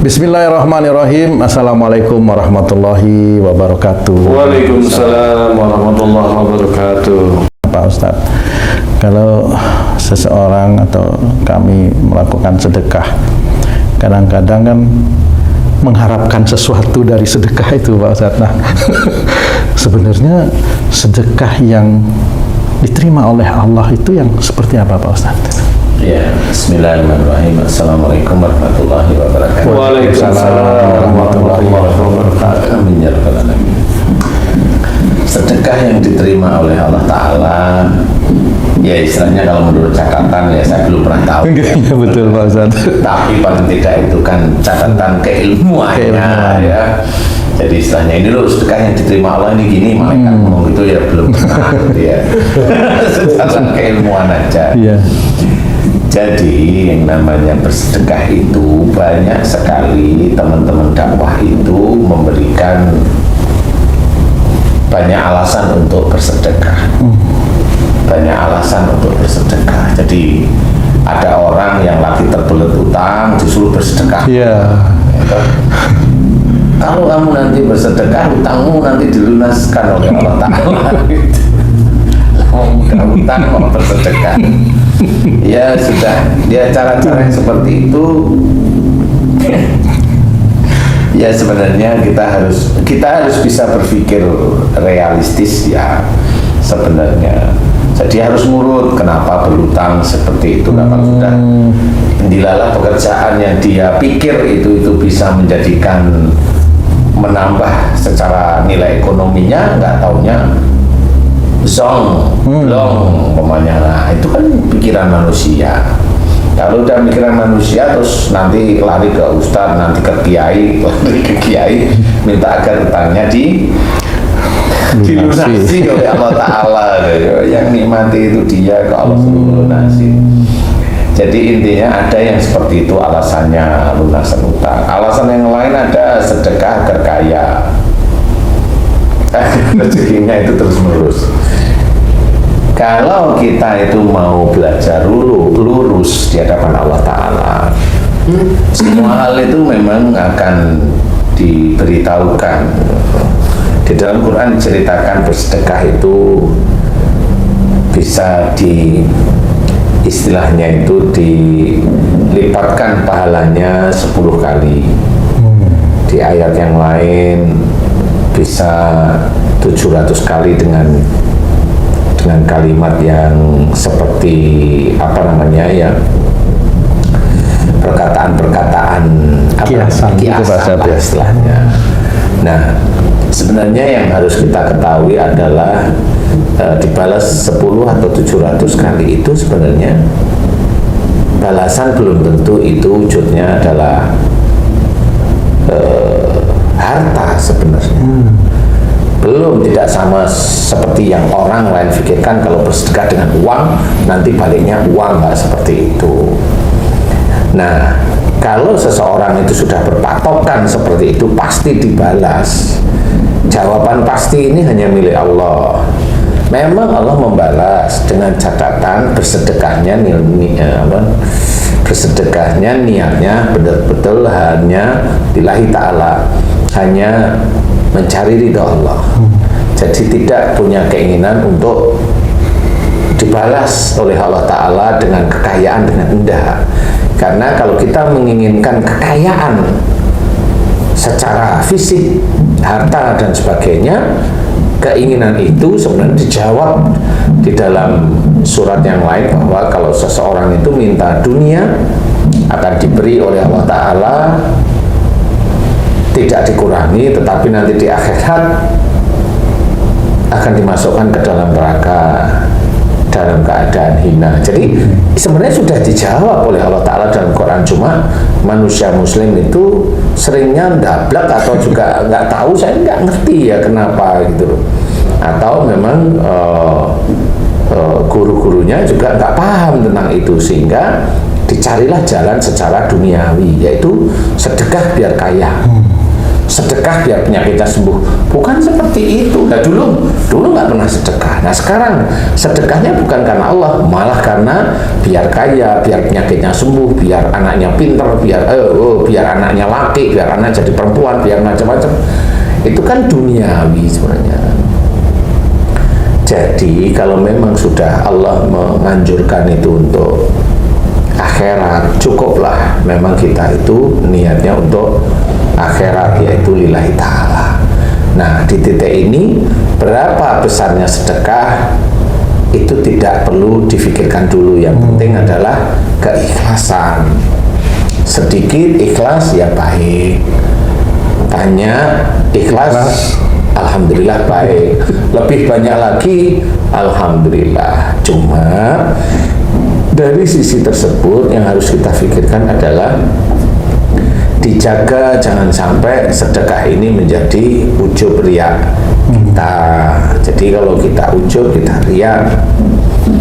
Bismillahirrahmanirrahim. Assalamualaikum warahmatullahi wabarakatuh. Waalaikumsalam warahmatullahi wabarakatuh. Pak Ustadz, kalau seseorang atau kami melakukan sedekah, kadang-kadang kan mengharapkan sesuatu dari sedekah itu, Pak Ustadz. Nah, sebenarnya sedekah yang diterima oleh Allah itu yang seperti apa, Pak Ustadz? Ya, bismillahirrahmanirrahim. Assalamualaikum warahmatullahi wabarakatuh. Waalaikumsalam warahmatullahi wabarakatuh. Amin ya rabbal alamin. Sedekah yang diterima oleh Allah Ta'ala, ya istilahnya kalau menurut catatan, ya saya belum pernah tahu. Iya betul, Pak Ustadz. Tapi paling tidak itu kan catatan keilmuannya, ya. Jadi istilahnya ini loh sedekah yang diterima Allah ini gini, malaikat ngomong gitu ya belum pernah gitu ya. Secara keilmuan aja. Iya. Jadi yang namanya bersedekah itu banyak sekali teman-teman dakwah itu memberikan banyak alasan untuk bersedekah. Banyak alasan untuk bersedekah. Jadi ada orang yang lagi terbelit utang disuruh bersedekah. Iya. Gitu. Kalau kamu nanti bersedekah, utangmu nanti dilunaskan oleh Allah Ta'ala. Mau udah utang mau bersedekah. Ya sudah, ya cara-cara yang seperti itu. Ya sebenarnya kita harus bisa berpikir realistis ya sebenarnya. Jadi harus nurut kenapa berutang seperti itu. Kalau sudah dilalah pekerjaan yang dia pikir itu bisa menjadikan menambah secara nilai ekonominya, nggak taunya long pemanya. Nah itu kan pikiran manusia. Kalau udah pikiran manusia terus nanti lari ke ustadz, nanti ke kiai minta agar utangnya dilunasi oleh Allah Ta'ala. Yang nikmati itu dia, ke Allah suruh lunasi. Jadi intinya ada yang seperti itu alasannya lunasan utang. Alasan yang lain ada sedekah agar kaya. Rezekinya itu terus menerus. Kalau kita itu mau belajar lurus di hadapan Allah Ta'ala, semua hal itu memang akan diberitahukan. Di dalam Quran diceritakan bersedekah itu bisa istilahnya itu dilipatkan pahalanya 10 kali. Di ayat yang lain bisa 700 kali dengan kalimat yang seperti apa namanya ya, perkataan kiasan istilahnya. Nah sebenarnya yang harus kita ketahui adalah dibalas 10 atau 700 kali itu sebenarnya balasan belum tentu itu wujudnya adalah harta sebenarnya. Belum, tidak sama seperti yang orang lain pikirkan kalau bersedekah dengan uang nanti baliknya uang, nggak seperti itu. Nah kalau seseorang itu sudah berpatokan seperti itu pasti dibalas. Jawaban pasti ini hanya milik Allah. Memang Allah membalas dengan catatan bersedekahnya niatnya betul-betul hanya lillahi ta'ala, hanya mencari ridha Allah. Jadi tidak punya keinginan untuk dibalas oleh Allah Ta'ala dengan kekayaan, dengan endah. Karena kalau kita menginginkan kekayaan secara fisik, harta dan sebagainya, keinginan itu sebenarnya dijawab di dalam surat yang lain bahwa kalau seseorang itu minta dunia akan diberi oleh Allah Ta'ala, tidak dikurangi, tetapi nanti di akhirat akan dimasukkan ke dalam neraka dalam keadaan hina. Jadi sebenarnya sudah dijawab oleh Allah Ta'ala dalam Quran, cuma manusia muslim itu seringnya ndablak atau juga nggak tahu, saya nggak ngerti ya kenapa gitu, atau memang guru-gurunya juga nggak paham tentang itu, sehingga dicarilah jalan secara duniawi, yaitu sedekah biar kaya. sedekah biar penyakitnya sembuh. Bukan seperti itu. Nah, dulu nggak pernah sedekah. Nah, sekarang sedekahnya bukan karena Allah, malah karena biar kaya, biar penyakitnya sembuh, biar anaknya pinter, biar anaknya laki, biar anak jadi perempuan, biar macam-macam. Itu kan duniawi sebenarnya. Jadi kalau memang sudah Allah menganjurkan itu untuk akhirat, cukuplah memang kita itu niatnya untuk akhirat, yaitu lillahi ta'ala. Nah, di titik ini berapa besarnya sedekah itu tidak perlu difikirkan dulu. Yang penting adalah keikhlasan. Sedikit ikhlas ya baik, banyak ikhlas alhamdulillah baik, lebih banyak lagi alhamdulillah. Cuma dari sisi tersebut yang harus kita pikirkan adalah dijaga jangan sampai sedekah ini menjadi ujub riya kita. Jadi kalau kita ujub, kita riya,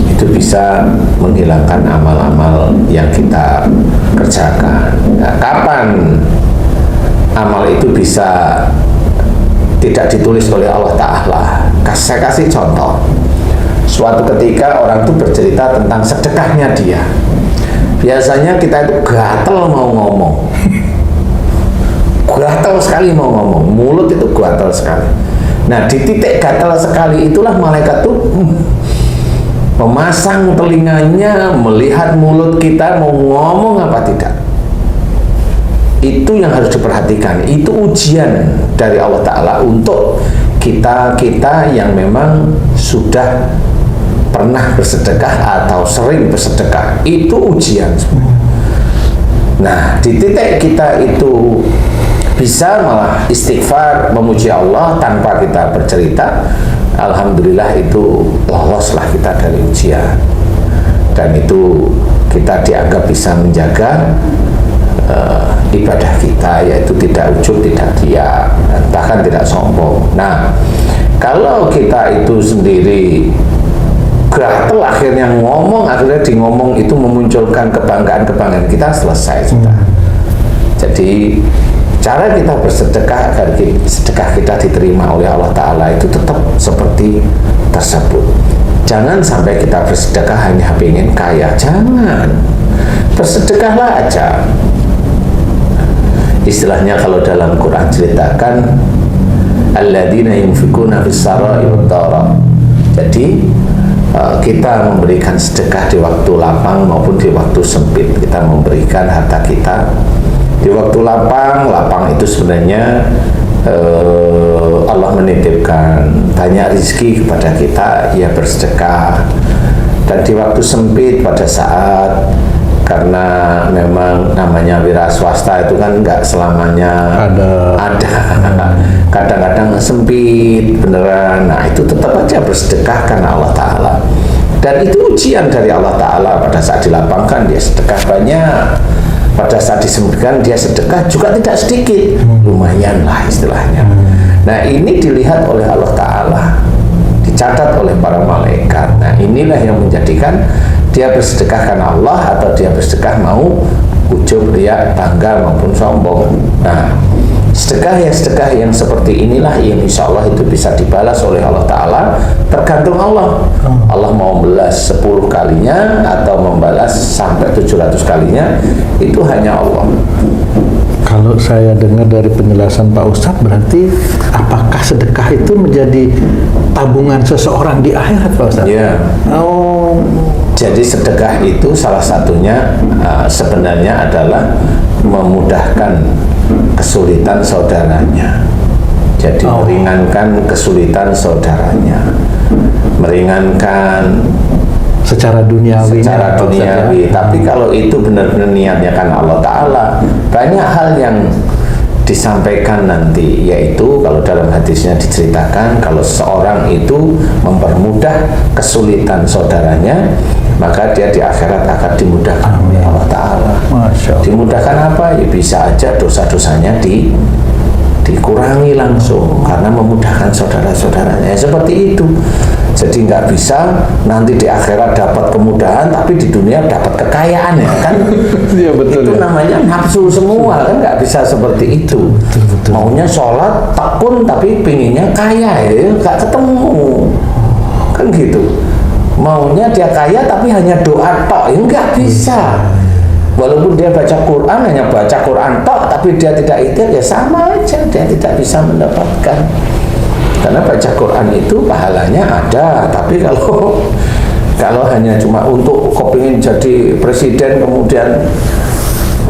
itu bisa menghilangkan amal-amal yang kita kerjakan. Nah, kapan amal itu bisa tidak ditulis oleh Allah Ta'ala? Saya kasih contoh. Suatu ketika orang itu bercerita tentang sedekahnya dia. Biasanya kita itu gatel mau ngomong, gatel sekali mau ngomong, mulut itu gatel sekali. Nah, di titik gatel sekali itulah malaikat tuh memasang telinganya melihat mulut kita mau ngomong apa tidak. Itu yang harus diperhatikan. Itu ujian dari Allah Ta'ala untuk kita yang memang sudah pernah bersedekah atau sering bersedekah. Itu ujian. Nah, di titik kita itu bisa malah istighfar, memuji Allah tanpa kita bercerita, alhamdulillah itu loloslah kita dari ujian. Dan itu kita dianggap bisa menjaga ibadah kita, yaitu tidak ujub, tidak riya, bahkan tidak sombong. Nah, kalau kita itu sendiri gatel akhirnya ngomong, akhirnya di ngomong itu memunculkan kebanggaan kita, selesai sudah. Jadi cara kita bersedekah agar sedekah kita diterima oleh Allah Ta'ala itu tetap seperti tersebut. Jangan sampai kita bersedekah hanya ingin kaya, jangan. Bersedekahlah aja. Istilahnya kalau dalam Quran ceritakan alladzina yunfikuna fis-sarai wad-dara. Jadi kita memberikan sedekah di waktu lapang maupun di waktu sempit. Kita memberikan harta kita di waktu lapang itu sebenarnya Allah menitipkan banyak rezeki kepada kita, ya bersedekah. Dan di waktu sempit pada saat, karena memang namanya wira swasta itu kan nggak selamanya ada. Kadang-kadang sempit beneran. Nah, itu tetap aja bersedekah karena Allah Ta'ala. Dan itu ujian dari Allah Ta'ala. Pada saat dilapangkan dia sedekah banyak, pada saat disembunyikan dia sedekah juga tidak sedikit, lumayan lah istilahnya. Nah, ini dilihat oleh Allah Ta'ala, dicatat oleh para malaikat. Nah, inilah yang menjadikan dia bersedekah karena Allah atau dia bersedekah mau ujub, riya, bangga maupun sombong. Nah, sedekah yang seperti inilah yang insya Allah itu bisa dibalas oleh Allah Ta'ala, tergantung Allah. Allah mau membalas 10 kalinya atau membalas sampai 700 kalinya, itu hanya Allah. Kalau saya dengar dari penjelasan Pak Ustadz, berarti apakah sedekah itu menjadi tabungan seseorang di akhirat, Pak Ustadz? Ya. Oh. Jadi sedekah itu salah satunya sebenarnya adalah memudahkan kesulitan saudaranya. Jadi meringankan kesulitan saudaranya, meringankan secara duniawi. Tapi kalau itu benar-benar niatnya kan Allah Ta'ala, banyak hal yang disampaikan nanti, yaitu kalau dalam hadisnya diceritakan kalau seorang itu mempermudah kesulitan saudaranya, maka dia di akhirat akan dimudahkan oleh Allah Ta'ala. Dimudahkan apa? Ya bisa aja dosa-dosanya dikurangi langsung karena memudahkan saudara-saudaranya. Seperti itu. Jadi nggak bisa nanti di akhirat dapat kemudahan tapi di dunia dapat kekayaan, ya kan? Ya, betul, itu ya. namanya nafsu semua, kan nggak bisa seperti itu. Betul. Betul. Maunya sholat tekun tapi pinginnya kaya, ya nggak ketemu, kan gitu. Maunya dia kaya tapi hanya doa tok, ya nggak bisa. Walaupun dia baca Quran, hanya baca Quran tok, tapi dia tidak ikhtiar, ya sama aja, dia tidak bisa mendapatkan. Karena baca Quran itu pahalanya ada, tapi kalau hanya cuma untuk kepingin jadi presiden kemudian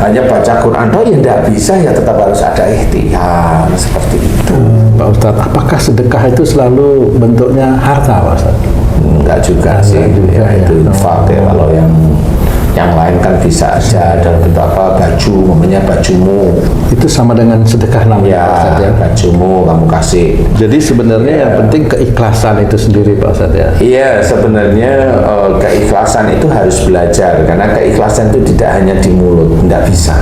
hanya baca Quran tok, ya tidak bisa, ya tetap harus ada ikhtiar seperti itu. Pak Ustadz, apakah sedekah itu selalu bentuknya harta, Pak Ustadz? Enggak juga sih, juga, ya, itu infak ya. Kalau yang lain kan bisa aja dalam bentuk apa, baju, namanya bajumu. Itu sama dengan sedekah namanya, Ya, Pak Ustadz, ya? bajumu kamu kasih. Jadi sebenarnya yang penting keikhlasan itu sendiri, Pak Ustadz, ya? Iya, sebenarnya keikhlasan itu harus belajar, karena keikhlasan itu tidak hanya di mulut, tidak bisa.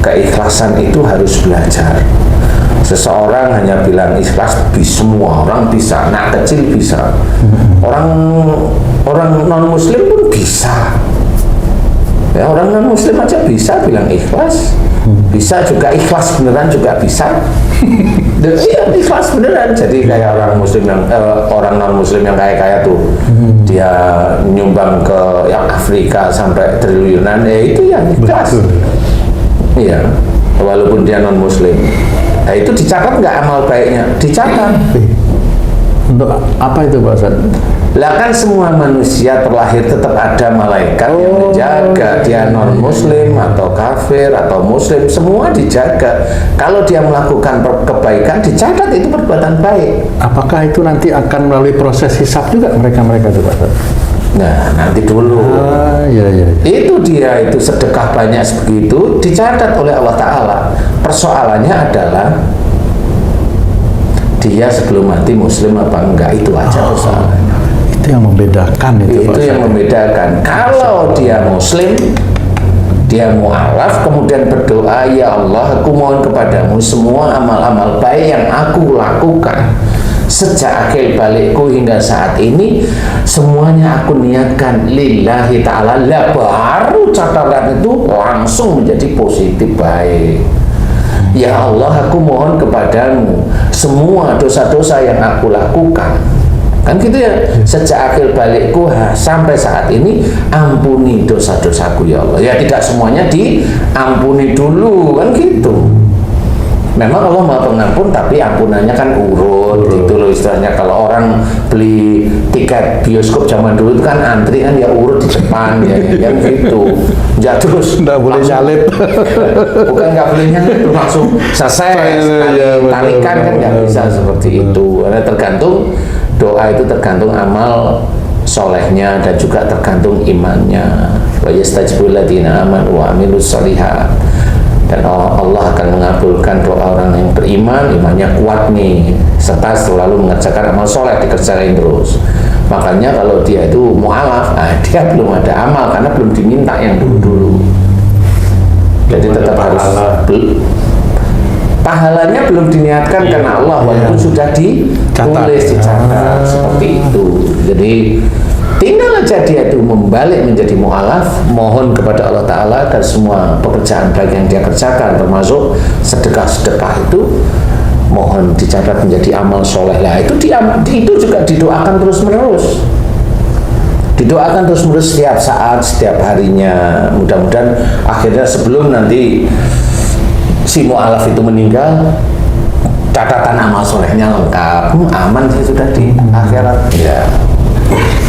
Keikhlasan itu harus belajar. Seseorang hanya bilang ikhlas, semua orang bisa, anak kecil bisa, orang non muslim pun bisa. Ya, orang non muslim aja bisa bilang ikhlas, bisa juga ikhlas beneran juga bisa. Iya, ikhlas beneran. Jadi kayak orang muslim yang orang non muslim yang kaya tuh, dia nyumbang ke yang Afrika sampai triliunan, itu yang ikhlas. Iya, walaupun dia non muslim. Nah, itu dicatat nggak amal baiknya? Dicatat. Untuk apa itu, Pak Ustadz? Lah kan semua manusia terlahir tetap ada malaikat yang menjaga. Dia non muslim atau kafir atau muslim, semua dijaga. Kalau dia melakukan kebaikan, dicatat itu perbuatan baik. Apakah itu nanti akan melalui proses hisab juga mereka-mereka itu, Pak Ustadz? Nah, nanti dulu. Iya. Itu dia, itu sedekah banyak sebegitu dicatat oleh Allah Ta'ala. Persoalannya adalah dia sebelum mati muslim apa enggak, itu aja persoalannya. Itu yang membedakan itu, Pak Itu yang Ustadz. membedakan. Kalau dia muslim, dia mu'alaf, kemudian berdoa, ya Allah, aku mohon kepadamu semua amal-amal baik yang aku lakukan sejak akhir balikku hingga saat ini, semuanya aku niatkan lillahi ta'ala. Lah baru catatan itu langsung menjadi positif baik. Ya Allah, aku mohon kepadamu semua dosa-dosa yang aku lakukan, kan gitu ya, sejak akhir balikku sampai saat ini, ampuni dosa-dosaku ya Allah. Ya tidak semuanya diampuni dulu, kan gitu. Memang Allah Maha Pengampun, tapi ampunannya kan urut gitu loh istilahnya. Kalau orang beli tiket bioskop zaman dulu itu kan antri kan, ya urut di depan ya gitu. Ya terus Nggak boleh nyalip. Bukan nggak boleh nyalip, langsung selesai tarikan kan nggak bisa seperti itu. Karena tergantung doa itu, tergantung amal solehnya dan juga tergantung imannya. Wa yastajibul ladzina amanu wa amilus sholihat. Dan Allah akan mengabulkan doa orang yang beriman, imannya kuat nih, serta selalu mengerjakan amal soleh, dikerjakan terus. Makanya kalau dia itu mu'alaf, dia belum ada amal karena belum diminta yang dulu-dulu. Jadi tetap harus pahalanya belum diniatkan karena Allah, walaupun sudah ditulis, dicatat seperti itu. Jadi tinggal aja dia itu membalik menjadi mu'alaf, mohon kepada Allah Ta'ala agar semua pekerjaan baik yang dia kerjakan, termasuk sedekah-sedekah itu, mohon dicatat menjadi amal soleh. Lah itu juga didoakan terus-menerus. Didoakan terus-menerus setiap saat, setiap harinya. Mudah-mudahan akhirnya sebelum nanti si mu'alaf itu meninggal, catatan amal solehnya lengkap, aman sih sudah di akhirat ya.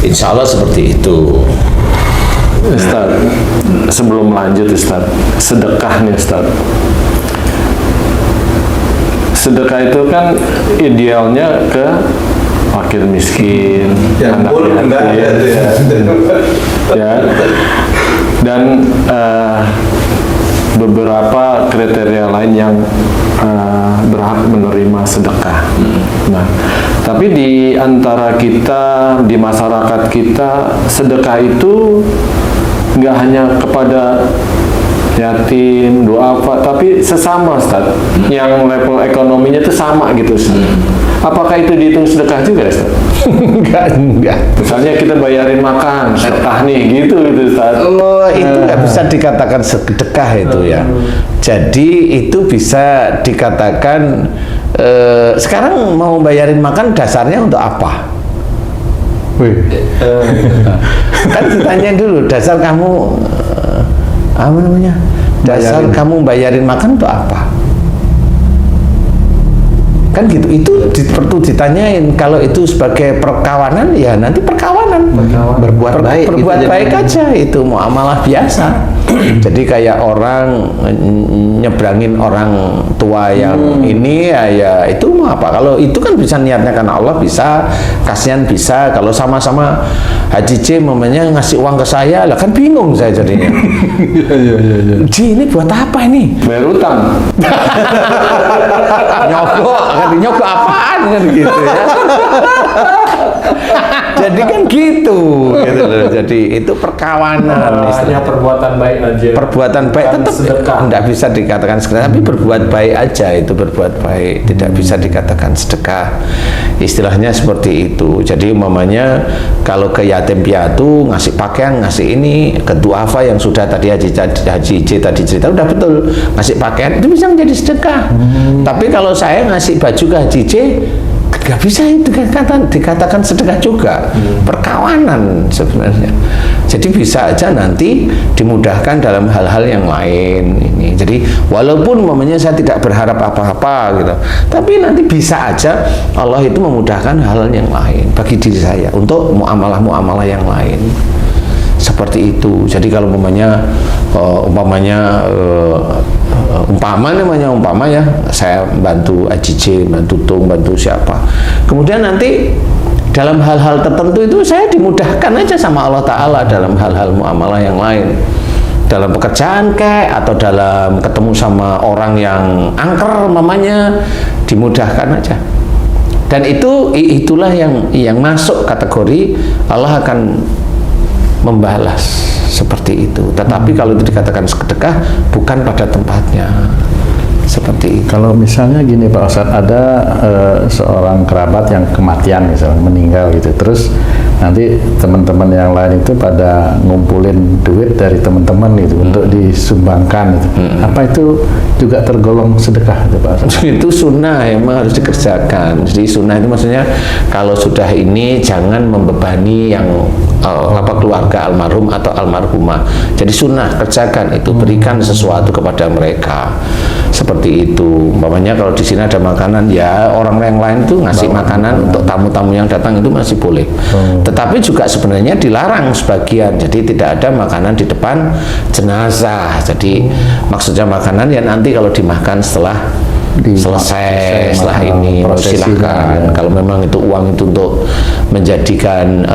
Insya Allah seperti itu. Ustaz, sebelum lanjut Ustaz, sedekah nih Ustaz. Sedekah itu kan idealnya ke fakir miskin, anak yatim, ya. Dan beberapa kriteria lain yang berhak menerima sedekah. Nah, tapi di antara kita, di masyarakat kita, sedekah itu nggak hanya kepada yatim, doa apa, tapi sesama Ustaz, yang level ekonominya itu sama gitu Ustaz. Apakah itu dihitung sedekah juga, Ustaz? enggak. Misalnya kita bayarin makan, sedekah nih, gitu Ustaz. Oh, itu nggak bisa dikatakan sedekah itu ya. Jadi itu bisa dikatakan sekarang mau bayarin makan dasarnya untuk apa? Kan ditanya dulu, dasar kamu apa namanya? Dasar kamu bayarin makan untuk apa? Kan gitu, itu perlu ditanyain. Kalau itu sebagai perkawanan, ya nanti perkawanan. Berbuat baik, berbuat gitu baik jadinya. aja, itu muamalah biasa. Jadi kayak orang nyebrangin orang tua yang ini, ya itu mau apa? Kalau itu kan bisa niatnya karena Allah, bisa kasihan, bisa. Kalau sama-sama Haji C mamanya ngasih uang ke saya, lah kan bingung saya jadinya. Ji, ini buat apa ini? Bayar utang. Nyogok apaan kan gitu ya. Jadi kan gitu loh. Jadi itu perkawanan. Hanya perbuatan baik aja. Perbuatan baik Bukan tetap sedekah. tidak bisa dikatakan sedekah, tapi berbuat baik aja, itu berbuat baik, tidak bisa dikatakan sedekah. Istilahnya seperti itu. Jadi umpamanya kalau ke yatim piatu ngasih pakaian, ngasih ini, ke duafa yang sudah tadi Haji J tadi cerita udah betul, ngasih pakaian itu bisa menjadi sedekah. Tapi kalau saya ngasih baju ke Haji J, nggak bisa itu dikatakan sedekah juga. Perkawanan sebenarnya. Jadi bisa aja nanti dimudahkan dalam hal-hal yang lain ini. Jadi walaupun mamanya saya tidak berharap apa-apa gitu, tapi nanti bisa aja Allah itu memudahkan hal-hal yang lain bagi diri saya untuk muamalah-muamalah yang lain. Seperti itu. Jadi kalau umpama ya saya bantu Haji J, bantu Tung, bantu siapa. Kemudian nanti dalam hal-hal tertentu itu saya dimudahkan aja sama Allah Ta'ala dalam hal-hal muamalah yang lain. Dalam pekerjaan atau dalam ketemu sama orang yang angker mamanya, dimudahkan aja. Dan itulah yang masuk kategori Allah akan membalas seperti itu. Tetapi kalau itu dikatakan sedekah, bukan pada tempatnya. Seperti itu. Kalau misalnya gini Pak Ustadz, ada seorang kerabat yang kematian misalnya, meninggal gitu, terus nanti teman-teman yang lain itu pada ngumpulin duit dari teman-teman itu untuk disumbangkan itu. Apa itu juga tergolong sedekah itu Pak Ustadz? Itu sunnah, emang harus dikerjakan. Jadi sunnah itu maksudnya kalau sudah ini jangan membebani yang keluarga almarhum atau almarhumah. Jadi sunnah, kerjakan itu, berikan sesuatu kepada mereka. Seperti itu. Umpamanya kalau di sini ada makanan, ya orang yang lain itu ngasih makanan untuk tamu-tamu yang datang itu masih boleh. Tetapi juga sebenarnya dilarang sebagian. Jadi tidak ada makanan di depan jenazah. Jadi maksudnya makanan ya nanti kalau dimakan setelah selesai setelah ini silahkan. Kalau memang itu uang itu untuk menjadikan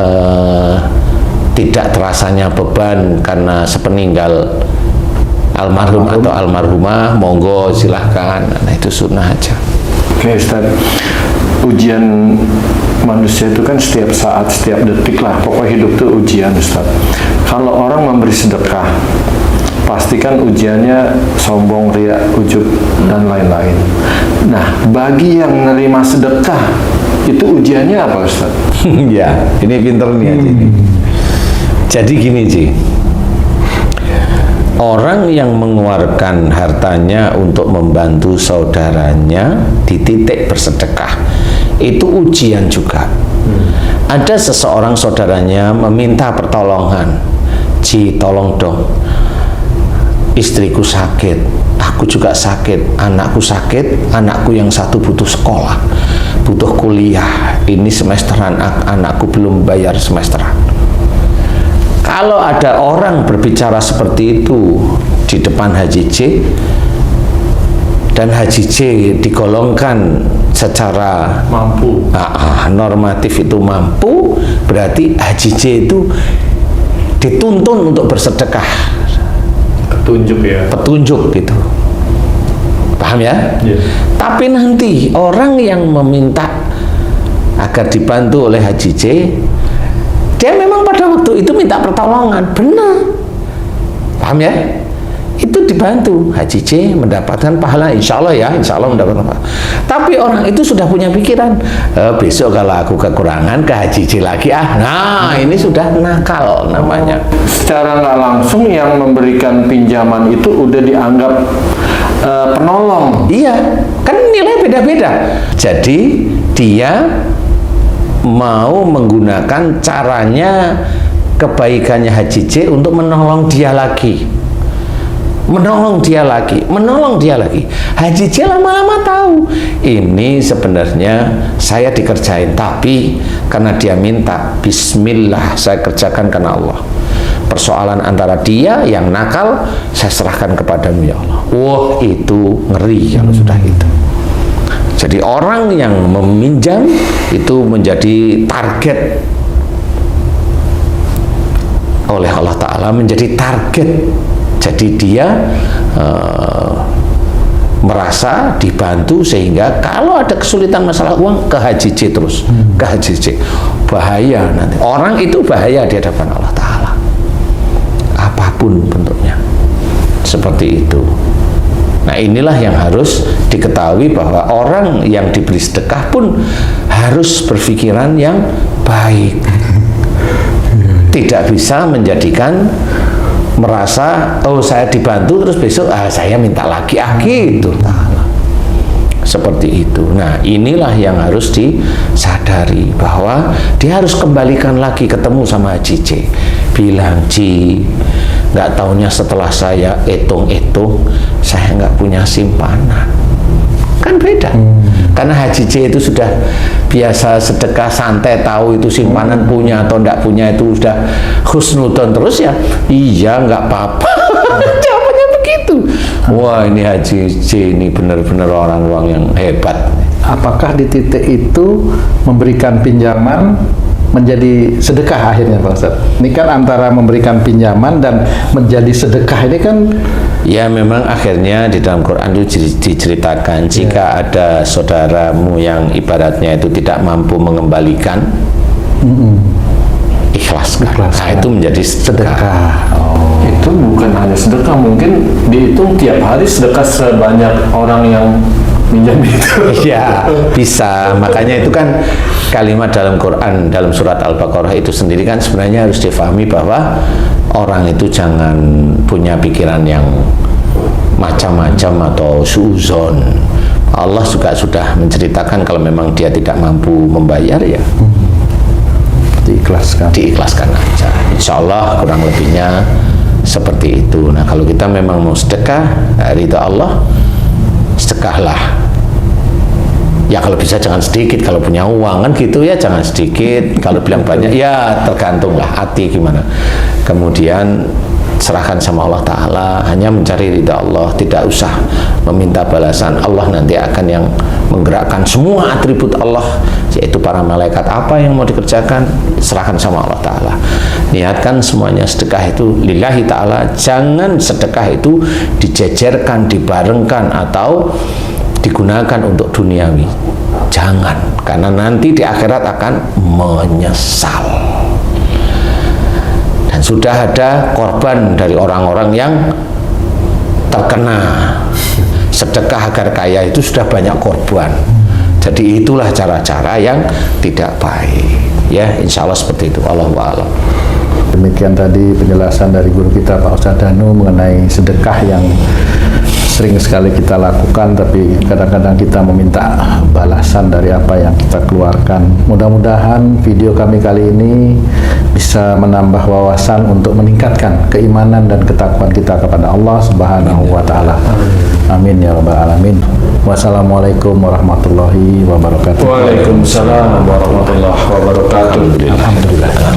tidak terasanya beban karena sepeninggal almarhum atau almarhumah, monggo silahkan. Nah itu sunnah aja. Oke Ustaz, ujian manusia itu kan setiap saat, setiap detik lah, pokoknya hidup itu ujian Ustaz. Kalau orang memberi sedekah, pastikan ujiannya sombong, riya, ujub, dan lain-lain. Nah, bagi yang menerima sedekah, itu ujiannya apa Ustaz? Ya, ini pinter nih Haji. Jadi gini Ji, orang yang mengeluarkan hartanya untuk membantu saudaranya di titik bersedekah, itu ujian juga. Ada seseorang saudaranya meminta pertolongan, Ji tolong dong, istriku sakit, aku juga sakit, anakku sakit, anakku yang satu butuh sekolah, butuh kuliah, ini semesteran, anakku belum bayar semesteran. Kalau ada orang berbicara seperti itu di depan Haji J, dan Haji J digolongkan secara Mampu. normatif itu mampu, berarti Haji J itu dituntun untuk bersedekah. Petunjuk ya. Petunjuk gitu. Paham ya? Iya. Tapi nanti orang yang meminta agar dibantu oleh Haji J, dia memang pada waktu itu minta pertolongan, benar. Paham ya? itu dibantu Haji C mendapatkan pahala, insya Allah ya, insya Allah mendapatkan pahala. Tapi orang itu sudah punya pikiran, besok kalau aku kekurangan ke Haji C lagi nah ini sudah nakal namanya. Secara nggak langsung yang memberikan pinjaman itu udah dianggap penolong. Iya, kan nilai beda-beda. Jadi dia mau menggunakan caranya kebaikannya Haji C untuk menolong dia lagi. Menolong dia lagi. Haji C lama-lama tahu ini sebenarnya saya dikerjain, tapi karena dia minta, bismillah saya kerjakan karena Allah. Persoalan antara dia yang nakal, saya serahkan kepadamu ya Allah. Wah, itu ngeri kalau sudah itu. Jadi orang yang meminjam itu menjadi target oleh Allah Ta'ala, menjadi target. Jadi dia merasa dibantu, sehingga kalau ada kesulitan masalah uang ke Haji C terus, ke Haji C. Bahaya nanti. Orang itu bahaya di hadapan Allah Ta'ala, apapun bentuknya, seperti itu. Nah, inilah yang harus diketahui, bahwa orang yang diberi sedekah pun harus berpikiran yang baik. Tidak bisa menjadikan merasa, oh saya dibantu terus besok saya minta lagi gitu. Seperti itu. Nah, inilah yang harus disadari, bahwa dia harus kembalikan lagi, ketemu sama Haji C, bilang, Ci, nggak taunya setelah saya hitung-hitung saya nggak punya simpanan. Kan beda. Karena Haji C itu sudah biasa sedekah santai, tahu itu simpanan punya atau enggak punya, itu sudah husnudon terus ya. Iya, nggak apa-apa. Jawabannya begitu. Wah, ini Haji C ini benar-benar orang-orang yang hebat. Apakah di titik itu memberikan pinjaman menjadi sedekah akhirnya Pak Ustadz? Ini kan antara memberikan pinjaman dan menjadi sedekah ini kan. Ya, memang akhirnya di dalam Quran itu diceritakan, jika ada saudaramu yang ibaratnya itu tidak mampu mengembalikan, ikhlaskan. Nah, itu menjadi sedekah. Itu bukan hanya sedekah, mungkin dihitung tiap hari sedekah sebanyak orang yang minjam itu. Ya, bisa. Makanya itu kan kalimat dalam Quran, dalam surat Al-Baqarah itu sendiri kan sebenarnya harus difahami bahwa orang itu jangan punya pikiran yang macam-macam atau suuzon. Allah juga sudah menceritakan kalau memang dia tidak mampu membayar, ya diikhlaskan aja. Insya Allah kurang lebihnya seperti itu. Nah, kalau kita memang mau sedekah, ridha Allah, sedekahlah. Ya kalau bisa jangan sedikit, kalau punya uang kan gitu ya, jangan sedikit. Kalau bilang banyak ya tergantung lah hati gimana. Kemudian serahkan sama Allah Ta'ala, hanya mencari ridha Allah, tidak usah meminta balasan. Allah nanti akan yang menggerakkan semua atribut Allah, yaitu para malaikat. Apa yang mau dikerjakan, serahkan sama Allah Ta'ala. Niatkan semuanya sedekah itu lillahi Ta'ala. Jangan sedekah itu dijejerkan, dibarengkan, atau digunakan untuk duniawi. Jangan, karena nanti di akhirat akan menyesal. Dan sudah ada korban dari orang-orang yang terkena sedekah agar kaya, itu sudah banyak korban. Jadi itulah cara-cara yang tidak baik. Ya, insya Allah seperti itu. Allahu a'lam. Demikian tadi penjelasan dari guru kita Pak Ustadz Danu mengenai sedekah yang sering sekali kita lakukan, tapi kadang-kadang kita meminta balasan dari apa yang kita keluarkan. Mudah-mudahan video kami kali ini bisa menambah wawasan untuk meningkatkan keimanan dan ketakwaan kita kepada Allah Subhanahu wa Ta'ala. Amin ya rabbal alamin. Wassalamualaikum warahmatullahi wabarakatuh. Waalaikumsalam warahmatullahi wabarakatuh. Alhamdulillah.